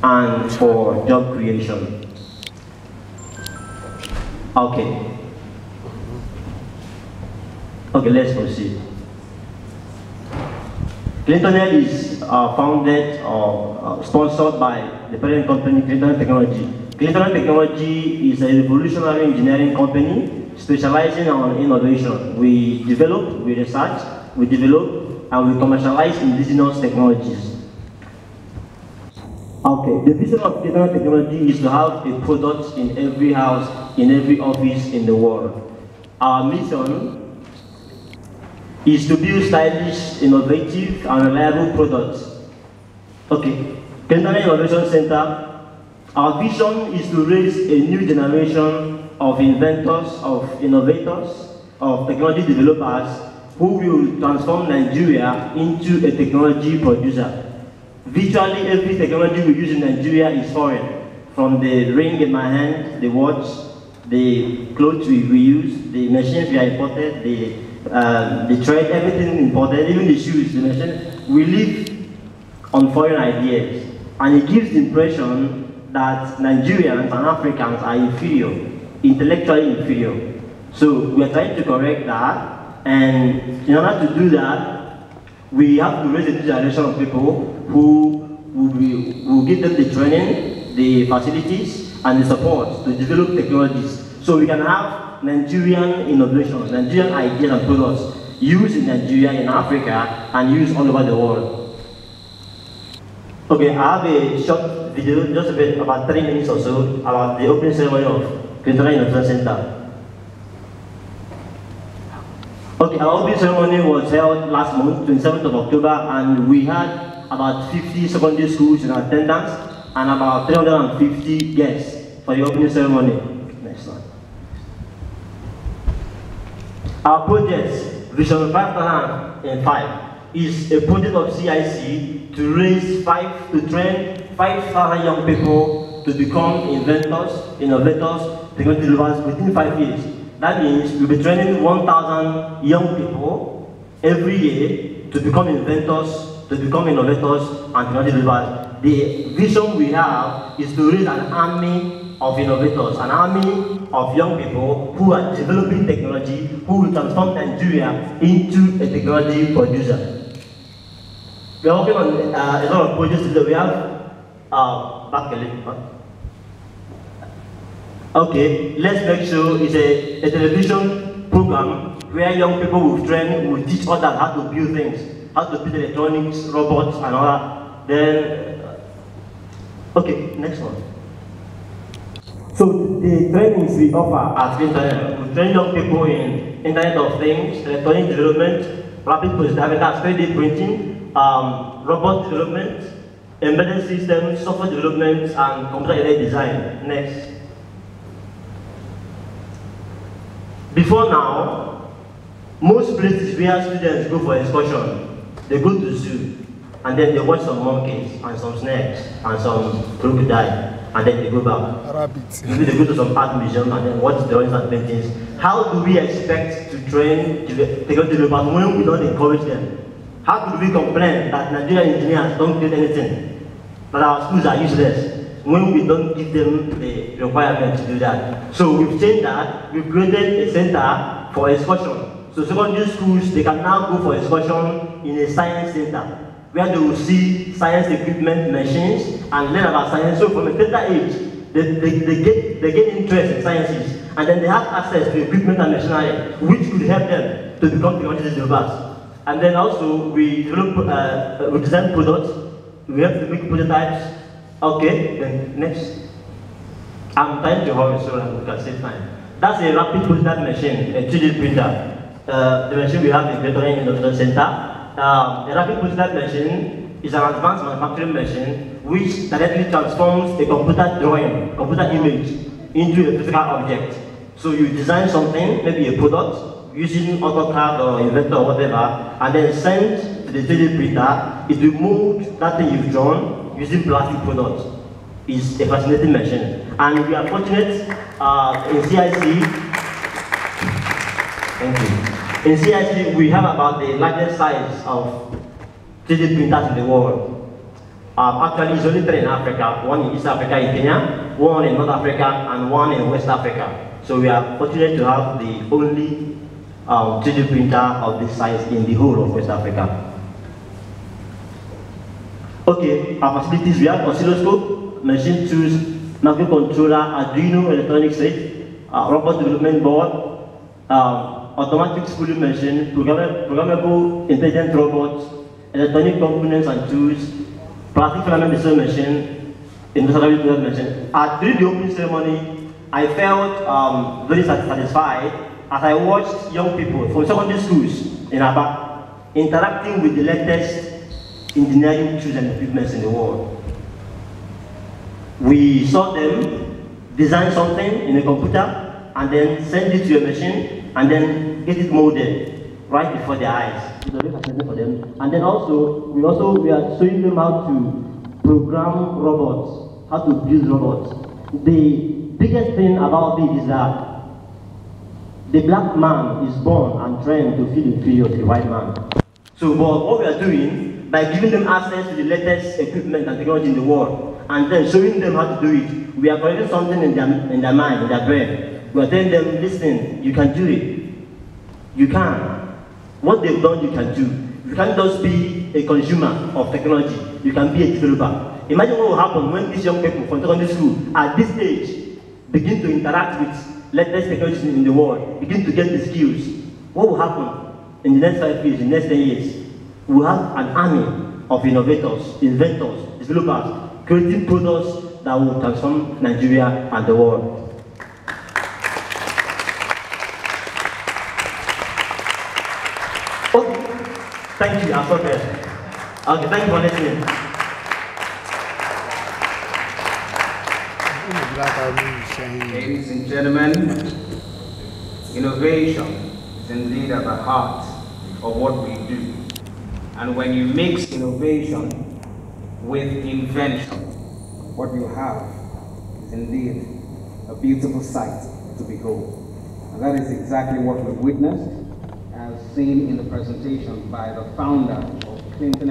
and for job creation. Okay. Okay, let's proceed. Clintonet is founded or sponsored by the parent company, Clintonet Technology. Clintonet Technology is a revolutionary engineering company specializing on innovation. We develop, we research, we develop, and we commercialize indigenous technologies. Okay, the vision of Clintonet Technology is to have a product in every house, in every office in the world. Our mission is to build stylish, innovative, and reliable products. Okay, Clintonet Innovation Center, our vision is to raise a new generation of inventors, of innovators, of technology developers who will transform Nigeria into a technology producer. Virtually every technology we use in Nigeria is foreign. From the ring in my hand, the watch, the clothes we use, the machines we are imported, the thread, everything imported, even the shoes, the machine. We live on foreign ideas. And it gives the impression that Nigerians and Africans are inferior, intellectually inferior. So we are trying to correct that, and in order to do that, we have to raise a new generation of people who will give them the training, the facilities, and the support to develop technologies. So we can have Nigerian innovations, Nigerian ideas and products used in Nigeria, in Africa, and used all over the world. Okay, I have a short video, just about 3 minutes or so, about the opening ceremony of Clintonet Innovation Center. Okay, our opening ceremony was held last month, 27th of October, and we had about 50 secondary schools in attendance and about 350 guests for the opening ceremony. Next slide. Our project, Vision 5005, is a project of CIC to train 5,000 young people to become inventors, innovators, technology developers within 5 years. That means we'll be training 1,000 young people every year to become inventors, to become innovators, and technology developers. The vision we have is to raise an army of innovators, an army of young people who are developing technology, who will transform Nigeria into a technology producer. We are working on a lot of projects today. We have okay, let's make sure it's a television program where young people will train, will teach others how to build things, how to build electronics, robots, and all that. Then, okay, next one. So the trainings we offer at Clintonet, we train young people in Internet of Things, electronic development, rapid prototyping, that's 3D printing, robot development, embedded systems, software development, and computer-aided design. Next. Before now, most places where students go for excursion, they go to zoo, and then they watch some monkeys, and some snakes, and some crocodile, and then they go back. Rabbits. Maybe they go to some art museum and then watch drawings and paintings. How do we expect to train technology developers when we don't encourage them? How could we complain that Nigerian engineers don't do anything, that our schools are useless, when we don't give them the requirement to do that? So we've changed that. We've created a center for excursion. So secondary schools, they can now go for excursion in a science center, where they will see science equipment, machines, and learn about science. So from a tender age, they get interest in sciences, and then they have access to equipment and machinery, which could help them to become technology developers. And then also, we develop, we design products, we have to make prototypes. Okay, then next. I'm trying to hurry so that we can save time. That's a rapid prototype machine, a 3D printer. The machine we have in Clintonet Innovation Center. A rapid prototype machine is an advanced manufacturing machine which directly transforms a computer drawing, computer image, into a physical object. So you design something, maybe a product, using AutoCAD or Inventor or whatever, and then send to the 3D printer. It will mold that thing you've drawn using plastic products. It's a fascinating machine. And we are fortunate in CIC. Thank you. In CIC, we have about the largest size of 3D printers in the world. Actually, it's only 3 in Africa, 1 in East Africa in Kenya, 1 in North Africa, and 1 in West Africa. So we are fortunate to have the only 3D printer of this size in the whole of West Africa. Okay, our facilities, we have oscilloscope, machine tools, microcontroller, Arduino electronic set, robot development board, automatic schooling machine, programmable intelligent robots, electronic components and tools, plastic filament design machine, industrial development machine. During the opening ceremony, I felt very satisfied as I watched young people from secondary schools in Aba interacting with the latest engineering tools and equipment in the world. We saw them design something in a computer and then send it to a machine and then get it molded right before their eyes. It's a very fascinating for them. And then also, we are showing them how to program robots, how to build robots. The biggest thing about this is that the black man is born and trained to feel inferior to the white man. So what we are doing, by giving them access to the latest equipment and technology in the world, and then showing them how to do it, we are creating something in their mind, in their brain. We are telling them, listen, you can do it. You can. What they've done, you can do. You can't just be a consumer of technology. You can be a developer. Imagine what will happen when these young people from secondary school, at this age, begin to interact with latest technology in the world, begin to get the skills. What will happen in the next 5 years, in the next 10 years? We have an army of innovators, inventors, developers, creating products that will transform Nigeria and the world. Okay, thank you, I'm sorry. Okay, thank you for listening. Ladies and gentlemen, innovation is indeed at the heart of what we do. And when you mix innovation with invention, what you have is indeed a beautiful sight to behold. And that is exactly what we've witnessed, as seen in the presentation by the founder of Clinton